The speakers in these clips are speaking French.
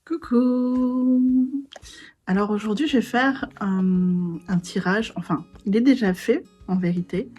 Coucou! Alors aujourd'hui, je vais faire un tirage, enfin, il est déjà fait en vérité,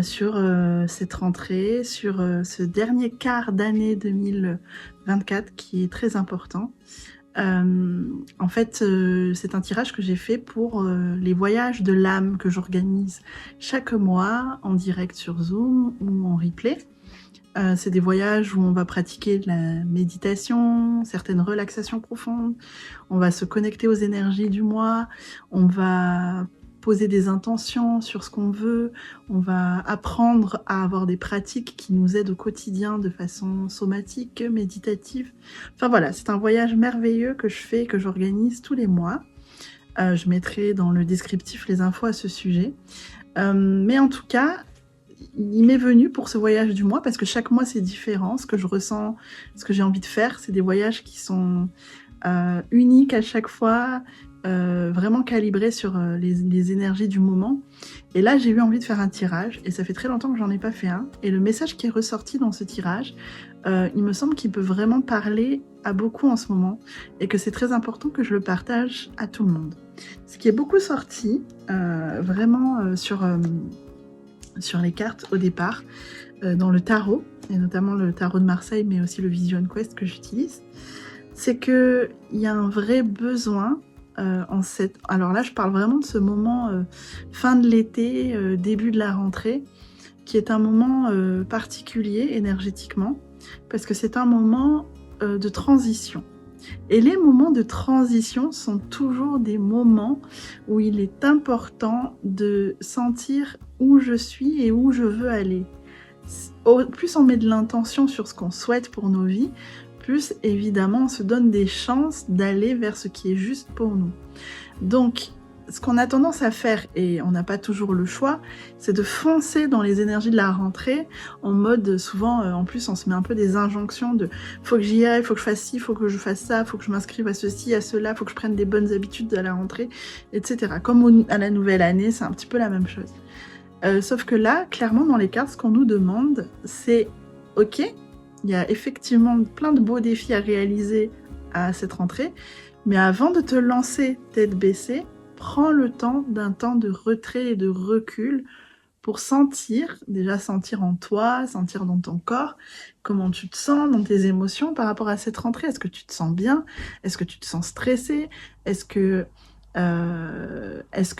sur cette rentrée, sur ce dernier quart d'année 2024 qui est très important. En fait, c'est un tirage que j'ai fait pour les voyages de l'âme que j'organise chaque mois en direct sur Zoom ou en replay. C'est des voyages où on va pratiquer de la méditation, certaines relaxations profondes, on va se connecter aux énergies du mois, on va poser des intentions sur ce qu'on veut, on va apprendre à avoir des pratiques qui nous aident au quotidien de façon somatique, méditative. Enfin voilà, c'est un voyage merveilleux que je fais, que j'organise tous les mois. Je mettrai dans le descriptif les infos à ce sujet. Mais en tout cas, il m'est venu pour ce voyage du mois parce que chaque mois c'est différent, ce que je ressens, ce que j'ai envie de faire, c'est des voyages qui sont uniques à chaque fois, vraiment calibrés sur les énergies du moment. Et là j'ai eu envie de faire un tirage et ça fait très longtemps que j'en ai pas fait un. Et le message qui est ressorti dans ce tirage, il me semble qu'il peut vraiment parler à beaucoup en ce moment et que c'est très important que je le partage à tout le monde. Ce qui est beaucoup sorti, vraiment sur les cartes au départ, dans le tarot, et notamment le tarot de Marseille, mais aussi le Vision Quest que j'utilise, c'est qu'il y a un vrai besoin en cette... Alors là, je parle vraiment de ce moment fin de l'été, début de la rentrée, qui est un moment particulier énergétiquement, parce que c'est un moment de transition. Et les moments de transition sont toujours des moments où il est important de sentir où je suis et où je veux aller. Plus on met de l'intention sur ce qu'on souhaite pour nos vies, plus évidemment on se donne des chances d'aller vers ce qui est juste pour nous. Donc, ce qu'on a tendance à faire, et on n'a pas toujours le choix, c'est de foncer dans les énergies de la rentrée, en mode, souvent, en plus, on se met un peu des injonctions de « faut que j'y aille, faut que je fasse ci, faut que je fasse ça, faut que je m'inscrive à ceci, à cela, faut que je prenne des bonnes habitudes à la rentrée, etc. » Comme à la nouvelle année, c'est un petit peu la même chose. Sauf que là, clairement, dans les cartes, ce qu'on nous demande, c'est « ok, il y a effectivement plein de beaux défis à réaliser à cette rentrée, mais avant de te lancer tête baissée, prends le temps d'un temps de retrait et de recul pour sentir, déjà sentir en toi, sentir dans ton corps, comment tu te sens, dans tes émotions par rapport à cette rentrée. Est-ce que tu te sens bien? Est-ce que tu te sens stressé? Est-ce que,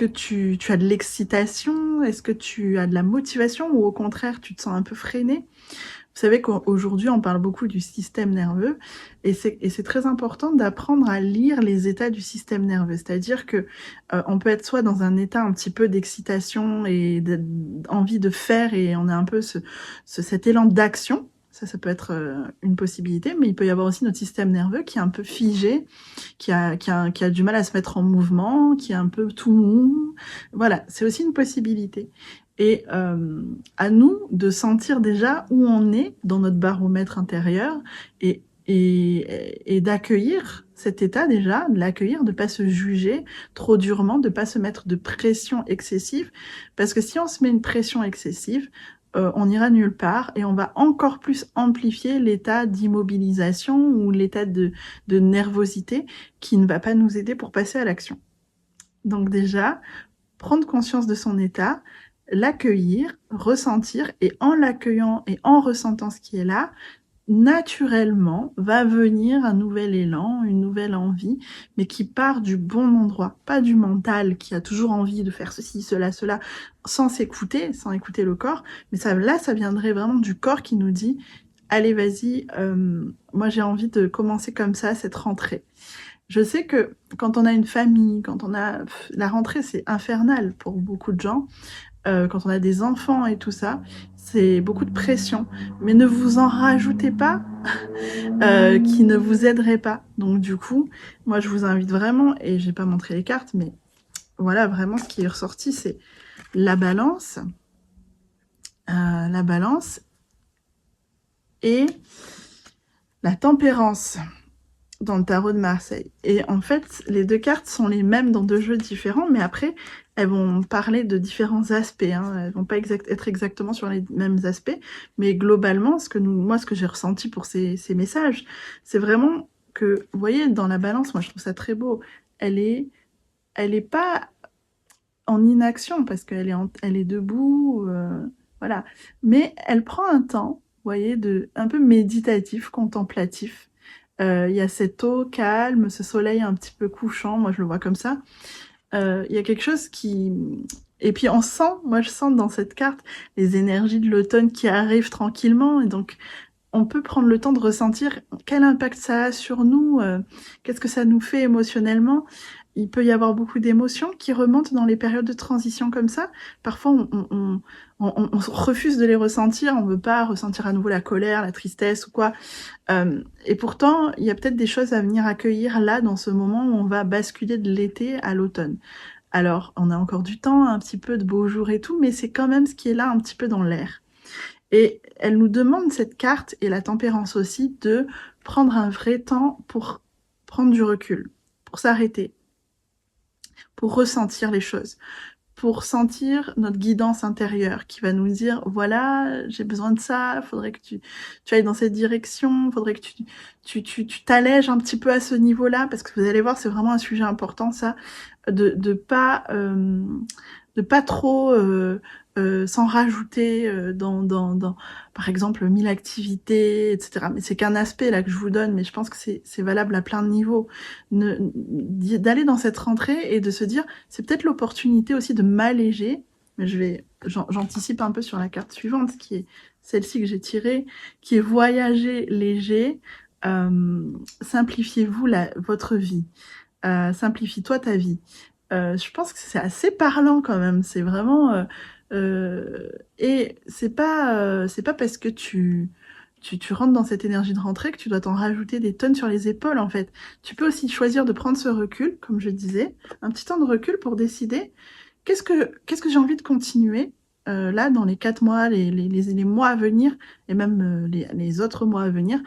tu as de l'excitation? Est-ce que tu as de la motivation ou au contraire tu te sens un peu freiné? Vous savez qu'aujourd'hui, on parle beaucoup du système nerveux et c'est très important d'apprendre à lire les états du système nerveux. C'est-à-dire que on peut être soit dans un état un petit peu d'excitation et d'envie de faire et on a un peu cet élan d'action. Ça peut être une possibilité, mais il peut y avoir aussi notre système nerveux qui est un peu figé, qui a du mal à se mettre en mouvement, qui est un peu tout mou. Voilà, c'est aussi une possibilité. Et à nous de sentir déjà où on est dans notre baromètre intérieur et d'accueillir cet état déjà, de l'accueillir, de ne pas se juger trop durement, de ne pas se mettre de pression excessive. Parce que si on se met une pression excessive, on n'ira nulle part et on va encore plus amplifier l'état d'immobilisation ou l'état de nervosité qui ne va pas nous aider pour passer à l'action. Donc déjà, prendre conscience de son état, l'accueillir, ressentir, et en l'accueillant et en ressentant ce qui est là, naturellement va venir un nouvel élan, une nouvelle envie, mais qui part du bon endroit, pas du mental qui a toujours envie de faire ceci, cela, cela, sans s'écouter, sans écouter le corps, mais ça viendrait vraiment du corps qui nous dit « Allez, vas-y, moi j'ai envie de commencer comme ça cette rentrée ». Je sais que quand on a une famille, quand on a... La rentrée, c'est infernal pour beaucoup de gens. Quand on a des enfants et tout ça, c'est beaucoup de pression. Mais ne vous en rajoutez pas qui ne vous aiderait pas. Donc du coup, moi je vous invite vraiment, et j'ai pas montré les cartes, mais voilà, vraiment ce qui est ressorti, c'est la balance et la tempérance dans le tarot de Marseille. Et en fait, les deux cartes sont les mêmes dans deux jeux différents, mais après, elles vont parler de différents aspects. Hein. Elles vont pas être exactement sur les mêmes aspects, mais globalement, moi, ce que j'ai ressenti pour ces messages, c'est vraiment que, vous voyez, dans la balance, moi je trouve ça très beau. Elle est pas en inaction parce elle est debout, voilà. Mais elle prend un temps, vous voyez, un peu méditatif, contemplatif. Il y a cette eau calme, ce soleil un petit peu couchant, moi je le vois comme ça. Il y a quelque chose qui... Et puis on sent, moi je sens dans cette carte, les énergies de l'automne qui arrivent tranquillement, et donc on peut prendre le temps de ressentir quel impact ça a sur nous, qu'est-ce que ça nous fait émotionnellement. Il peut y avoir beaucoup d'émotions qui remontent dans les périodes de transition comme ça. Parfois, on refuse de les ressentir, on ne veut pas ressentir à nouveau la colère, la tristesse ou quoi. Et pourtant, il y a peut-être des choses à venir accueillir là, dans ce moment où on va basculer de l'été à l'automne. Alors, on a encore du temps, un petit peu de beaux jours et tout, mais c'est quand même ce qui est là un petit peu dans l'air. Et elle nous demande, cette carte, et la tempérance aussi, de prendre un vrai temps pour prendre du recul, pour s'arrêter, pour ressentir les choses, pour sentir notre guidance intérieure qui va nous dire, voilà, j'ai besoin de ça, faudrait que tu ailles dans cette direction, faudrait que tu t'allèges un petit peu à ce niveau-là, parce que vous allez voir, c'est vraiment un sujet important, ça, de pas trop s'en rajouter dans, par exemple, 1000 activités, etc. Mais c'est qu'un aspect là que je vous donne, mais je pense que c'est valable à plein de niveaux. D'aller dans cette rentrée et de se dire, c'est peut-être l'opportunité aussi de m'alléger. J'anticipe un peu sur la carte suivante, qui est celle-ci que j'ai tirée, qui est voyager léger. Simplifiez-vous votre vie. Simplifie-toi ta vie. Je pense que c'est assez parlant quand même. C'est vraiment et c'est pas parce que tu rentres dans cette énergie de rentrée que tu dois t'en rajouter des tonnes sur les épaules en fait. Tu peux aussi choisir de prendre ce recul, comme je disais, un petit temps de recul pour décider qu'est-ce que j'ai envie de continuer là dans les 4 mois, les mois à venir et même les autres mois à venir.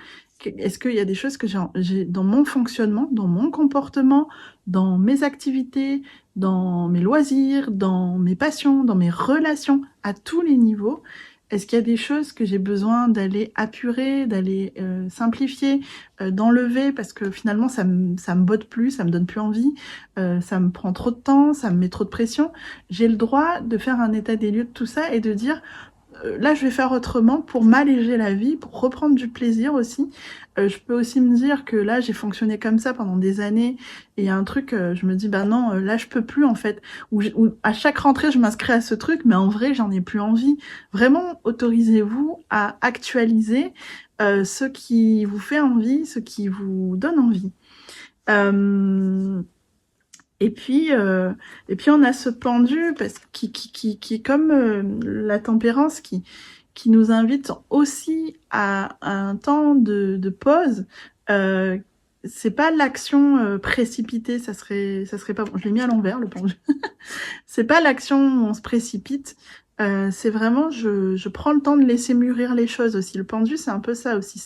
Est-ce qu'il y a des choses que j'ai dans mon fonctionnement, dans mon comportement, dans mes activités, dans mes loisirs, dans mes passions, dans mes relations, à tous les niveaux? Est-ce qu'il y a des choses que j'ai besoin d'aller apurer, d'aller simplifier, d'enlever, parce que finalement ça me botte plus, ça me donne plus envie, ça me prend trop de temps, ça me met trop de pression? J'ai le droit de faire un état des lieux de tout ça et de dire là, je vais faire autrement pour m'alléger la vie, pour reprendre du plaisir aussi. Je peux aussi me dire que là, j'ai fonctionné comme ça pendant des années, et il y a un truc, je me dis, bah non, là, je peux plus, en fait. Ou à chaque rentrée, je m'inscris à ce truc, mais en vrai, j'en ai plus envie. Vraiment, autorisez-vous à actualiser ce qui vous fait envie, ce qui vous donne envie. Et puis on a ce pendu qui est comme la tempérance qui nous invite aussi à un temps de pause. C'est pas l'action précipitée, ça serait pas bon. Je l'ai mis à l'envers, le pendu. C'est pas l'action où on se précipite. C'est vraiment, je prends le temps de laisser mûrir les choses aussi. Le pendu, c'est un peu ça aussi.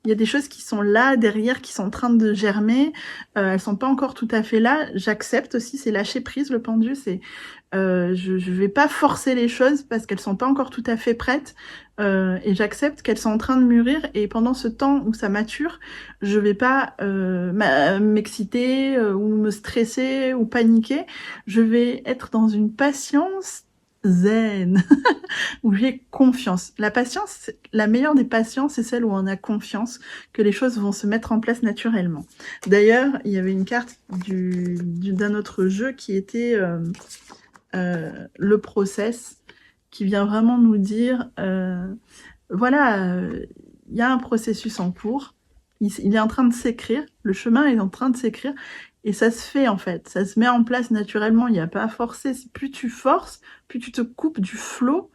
Il y a des choses qui sont là, derrière, qui sont en train de germer. Elles sont pas encore tout à fait là. J'accepte aussi, c'est lâcher prise, le pendu. Je vais pas forcer les choses parce qu'elles sont pas encore tout à fait prêtes. Et j'accepte qu'elles sont en train de mûrir. Et pendant ce temps où ça mature, je vais pas m'exciter ou me stresser ou paniquer. Je vais être dans une patience zen, où j'ai confiance. La patience, la meilleure des patiences, c'est celle où on a confiance que les choses vont se mettre en place naturellement. D'ailleurs, il y avait une carte d'un autre jeu qui était le process, qui vient vraiment nous dire, voilà, il y a un processus en cours, il est en train de s'écrire, le chemin est en train de s'écrire, et ça se fait en fait, ça se met en place naturellement, il n'y a pas à forcer. Plus tu forces, plus tu te coupes du flot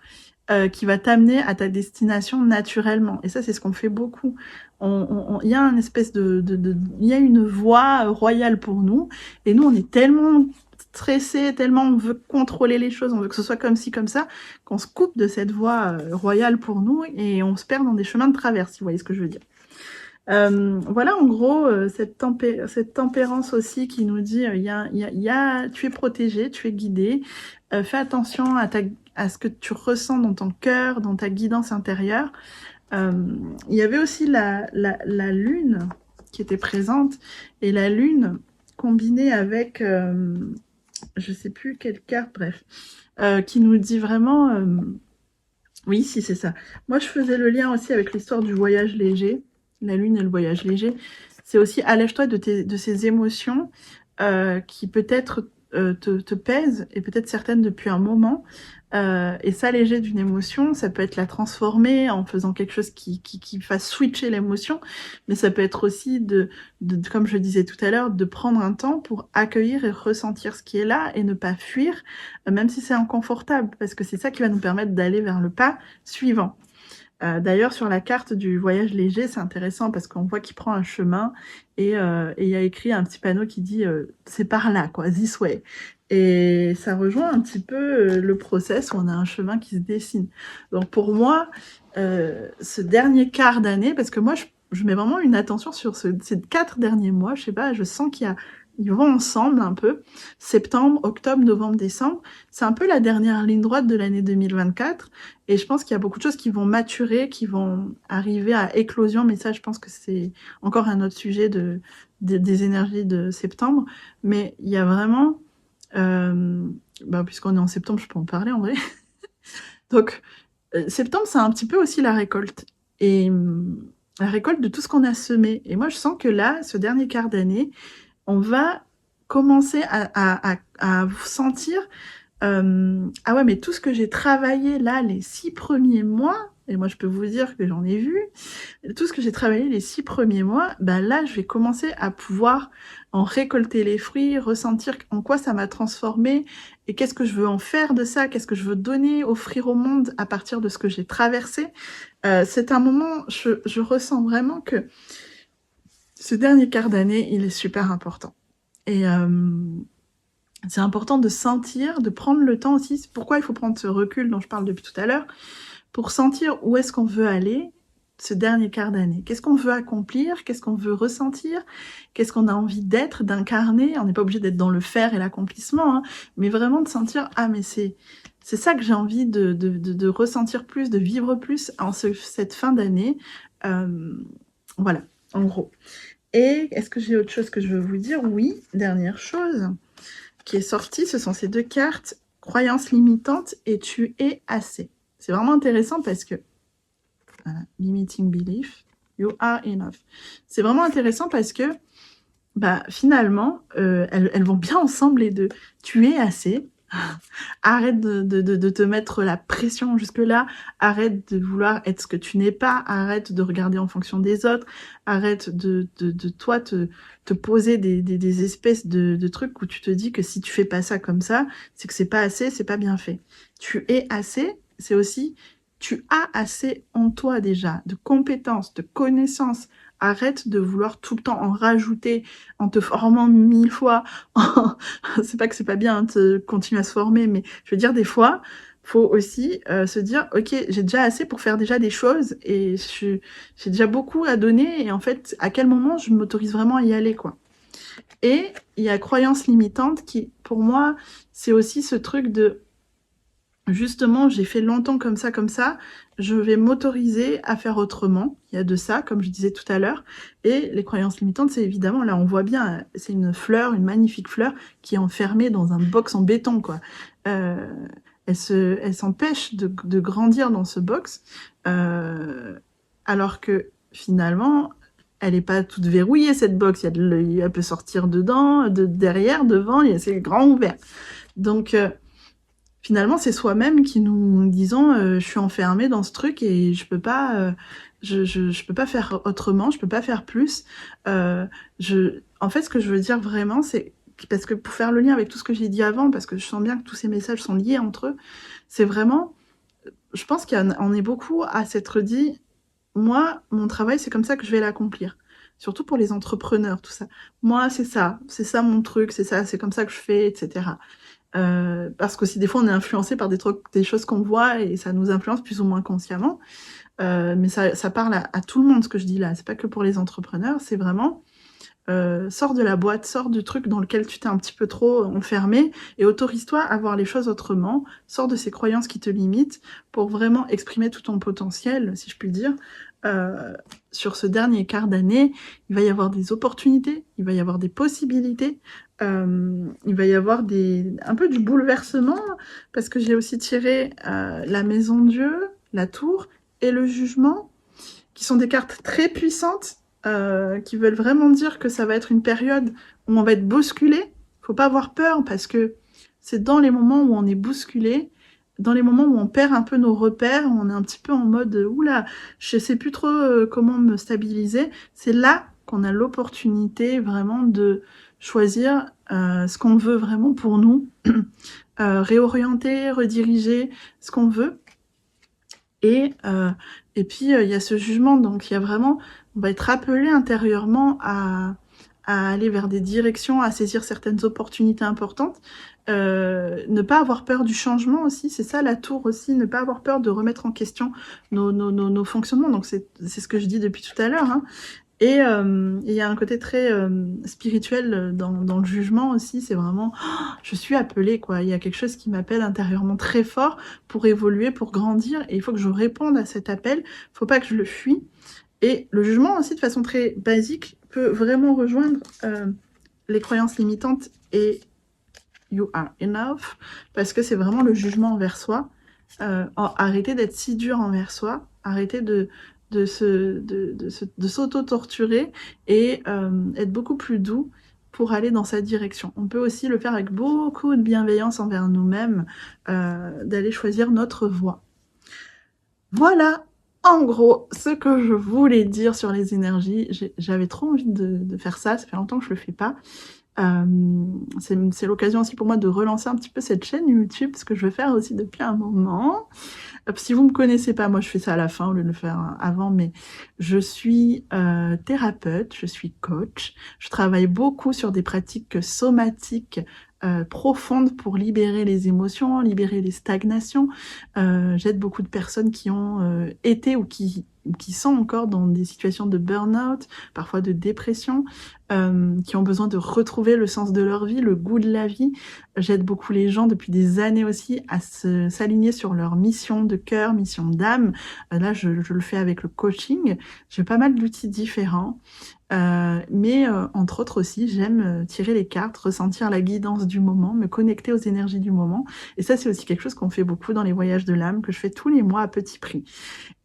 qui va t'amener à ta destination naturellement. Et ça, c'est ce qu'on fait beaucoup. Il y a une espèce il y a une voie royale pour nous, et nous, on est tellement stressé, tellement on veut contrôler les choses, on veut que ce soit comme ci, comme ça, qu'on se coupe de cette voie royale pour nous, et on se perd dans des chemins de traverse, si vous voyez ce que je veux dire. Voilà en gros cette tempérance aussi qui nous dit tu es protégé, tu es guidé, fais attention à ce que tu ressens dans ton cœur, dans ta guidance intérieure. Il y avait aussi la lune qui était présente, et la lune combinée avec, je sais plus quelle carte, bref, qui nous dit vraiment, oui, si c'est ça. Moi, je faisais le lien aussi avec l'histoire du voyage léger, la lune et le voyage léger. C'est aussi allège-toi de ces émotions qui peut-être te pèsent, et peut-être certaines depuis un moment. Et s'alléger d'une émotion, ça peut être la transformer en faisant quelque chose qui fasse switcher l'émotion, mais ça peut être aussi comme je disais tout à l'heure, de prendre un temps pour accueillir et ressentir ce qui est là et ne pas fuir, même si c'est inconfortable, parce que c'est ça qui va nous permettre d'aller vers le pas suivant. D'ailleurs, sur la carte du voyage léger, c'est intéressant parce qu'on voit qu'il prend un chemin et il y a écrit un petit panneau qui dit c'est par là, quoi, this way. Et ça rejoint un petit peu le process où on a un chemin qui se dessine. Donc pour moi, ce dernier quart d'année, parce que moi je mets vraiment une attention sur ces 4 derniers mois, je sais pas, je sens ils vont ensemble un peu. Septembre, octobre, novembre, décembre, c'est un peu la dernière ligne droite de l'année 2024. Et je pense qu'il y a beaucoup de choses qui vont maturer, qui vont arriver à éclosion, mais ça, je pense que c'est encore un autre sujet des énergies de septembre. Mais il y a vraiment, puisqu'on est en septembre, je peux en parler en vrai. Donc, septembre, c'est un petit peu aussi la récolte. Et la récolte de tout ce qu'on a semé. Et moi, je sens que là, ce dernier quart d'année, on va commencer à sentir ah ouais, mais tout ce que j'ai travaillé là, les 6 premiers mois, et moi je peux vous dire que j'en ai vu, tout ce que j'ai travaillé les 6 premiers mois, ben là je vais commencer à pouvoir en récolter les fruits, ressentir en quoi ça m'a transformé, et qu'est-ce que je veux en faire de ça, qu'est-ce que je veux donner, offrir au monde à partir de ce que j'ai traversé. C'est un moment, je ressens vraiment que ce dernier quart d'année, il est super important. Et c'est important de sentir, de prendre le temps aussi. C'est pourquoi il faut prendre ce recul dont je parle depuis tout à l'heure, pour sentir où est-ce qu'on veut aller ce dernier quart d'année. Qu'est-ce qu'on veut accomplir? Qu'est-ce qu'on veut ressentir? Qu'est-ce qu'on a envie d'être, d'incarner? On n'est pas obligé d'être dans le faire et l'accomplissement, hein, mais vraiment de sentir, ah mais c'est ça que j'ai envie de ressentir plus, de vivre plus en cette fin d'année. Voilà, en gros. Et est-ce que j'ai autre chose que je veux vous dire? Oui, dernière chose qui est sortie, ce sont ces 2 cartes, croyances limitantes et tu es assez. C'est vraiment intéressant parce que, voilà, limiting belief, you are enough. C'est vraiment intéressant parce que, finalement, elles vont bien ensemble les deux. Tu es assez. Arrête de te mettre la pression jusque-là, arrête de vouloir être ce que tu n'es pas, arrête de regarder en fonction des autres, arrête de toi te poser des espèces de trucs où tu te dis que si tu fais pas ça comme ça, c'est que c'est pas assez, c'est pas bien fait. Tu es assez, c'est aussi tu as assez en toi déjà, de compétences, de connaissances. Arrête de vouloir tout le temps en rajouter, en te formant 1000 fois. C'est pas que c'est pas bien de continuer à se former, mais je veux dire, des fois, faut aussi se dire, ok, j'ai déjà assez pour faire déjà des choses et j'ai déjà beaucoup à donner et en fait, à quel moment je m'autorise vraiment à y aller, quoi. Et il y a croyance limitante qui, pour moi, c'est aussi ce truc de justement, j'ai fait longtemps comme ça, je vais m'autoriser à faire autrement. Il y a de ça, comme je disais tout à l'heure. Et les croyances limitantes, c'est évidemment, là on voit bien, c'est une fleur, une magnifique fleur, qui est enfermée dans un box en béton, quoi. Elle s'empêche de grandir dans ce box, alors que finalement, elle n'est pas toute verrouillée, cette box. Elle peut sortir dedans, derrière, devant, c'est grand ouvert. Donc, finalement, c'est soi-même qui nous disons je suis enfermée dans ce truc et je peux pas je peux pas faire autrement, je peux pas faire plus. En fait, ce que je veux dire vraiment, c'est parce que pour faire le lien avec tout ce que j'ai dit avant, parce que je sens bien que tous ces messages sont liés entre eux, c'est vraiment, je pense qu'on est beaucoup à s'être dit, moi, mon travail, c'est comme ça que je vais l'accomplir. Surtout pour les entrepreneurs, tout ça. Moi, c'est ça mon truc, c'est comme ça que je fais, etc. Parce qu'aussi des fois on est influencé par des choses qu'on voit et ça nous influence plus ou moins consciemment, mais ça parle à tout le monde ce que je dis là, c'est pas que pour les entrepreneurs, c'est vraiment sors de la boîte, sors du truc dans lequel tu t'es un petit peu trop enfermé et autorise-toi à voir les choses autrement, sors de ces croyances qui te limitent pour vraiment exprimer tout ton potentiel, si je puis dire, sur ce dernier quart d'année, il va y avoir des opportunités, il va y avoir des possibilités, il va y avoir un peu du bouleversement, parce que j'ai aussi tiré la maison Dieu, la tour et le jugement, qui sont des cartes très puissantes, qui veulent vraiment dire que ça va être une période où on va être bousculé. Faut pas avoir peur, parce que c'est dans les moments où on est bousculé, dans les moments où on perd un peu nos repères, on est un petit peu en mode oula, je sais plus trop comment me stabiliser. C'est là qu'on a l'opportunité vraiment de choisir ce qu'on veut vraiment pour nous, réorienter, rediriger ce qu'on veut. Et puis il y a ce jugement, donc il y a vraiment, on va être appelé intérieurement à aller vers des directions, à saisir certaines opportunités importantes. Ne pas avoir peur du changement aussi, c'est ça la tour aussi, ne pas avoir peur de remettre en question nos fonctionnements. Donc c'est ce que je dis depuis tout à l'heure, hein. Et il y a un côté très spirituel dans le jugement aussi, c'est vraiment je suis appelée, quoi. Il y a quelque chose qui m'appelle intérieurement très fort pour évoluer, pour grandir, et il faut que je réponde à cet appel, faut pas que je le fuis. Et le jugement aussi, de façon très basique, peut vraiment rejoindre les croyances limitantes et you are enough, parce que c'est vraiment le jugement envers soi. Arrêter d'être si dur envers soi, arrêter de s'auto-torturer et être beaucoup plus doux pour aller dans sa direction. On peut aussi le faire avec beaucoup de bienveillance envers nous-mêmes, d'aller choisir notre voie. Voilà, en gros, ce que je voulais dire sur les énergies. J'avais trop envie de faire ça fait longtemps que je le fais pas. C'est l'occasion aussi pour moi de relancer un petit peu cette chaîne YouTube, ce que je veux faire aussi depuis un moment. Si vous me connaissez pas, moi je fais ça à la fin au lieu de le faire avant, mais je suis thérapeute, je suis coach, je travaille beaucoup sur des pratiques somatiques profondes pour libérer les émotions, libérer les stagnations. J'aide beaucoup de personnes qui ont été ou qui sont encore dans des situations de burn-out, parfois de dépression, qui ont besoin de retrouver le sens de leur vie, le goût de la vie. J'aide beaucoup les gens depuis des années aussi à s'aligner sur leur mission de cœur, mission d'âme. Là, je le fais avec le coaching. J'ai pas mal d'outils différents. Mais entre autres aussi, j'aime tirer les cartes, ressentir la guidance du moment, me connecter aux énergies du moment. Et ça, c'est aussi quelque chose qu'on fait beaucoup dans les voyages de l'âme, que je fais tous les mois à petit prix.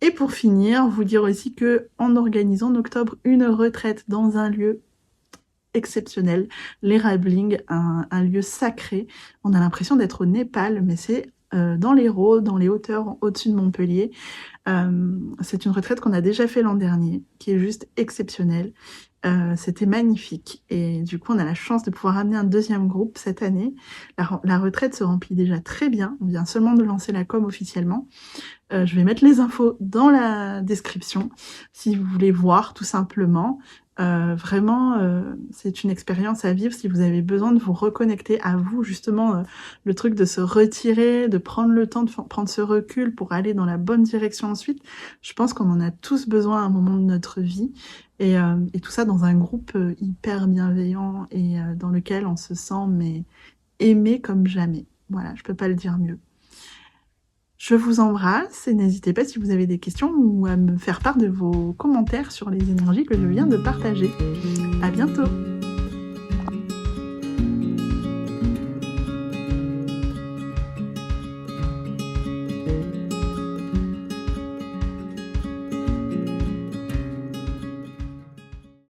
Et pour finir, vous dire aussi que en organisant en octobre une retraite dans un lieu exceptionnel, l'Érabling, un lieu sacré. On a l'impression d'être au Népal, mais c'est dans l'Hérault, dans les hauteurs au-dessus de Montpellier. C'est une retraite qu'on a déjà fait l'an dernier, qui est juste exceptionnelle. C'était magnifique, et du coup on a la chance de pouvoir amener un deuxième groupe cette année. La retraite se remplit déjà très bien, on vient seulement de lancer la com officiellement. Je vais mettre les infos dans la description si vous voulez voir tout simplement. Vraiment, c'est une expérience à vivre si vous avez besoin de vous reconnecter à vous, justement, le truc de se retirer, de prendre le temps de prendre ce recul pour aller dans la bonne direction ensuite. Je pense qu'on en a tous besoin à un moment de notre vie, et tout ça dans un groupe hyper bienveillant et dans lequel on se sent mais aimé comme jamais. Voilà, je peux pas le dire mieux. Je vous embrasse et n'hésitez pas si vous avez des questions ou à me faire part de vos commentaires sur les énergies que je viens de partager. À bientôt!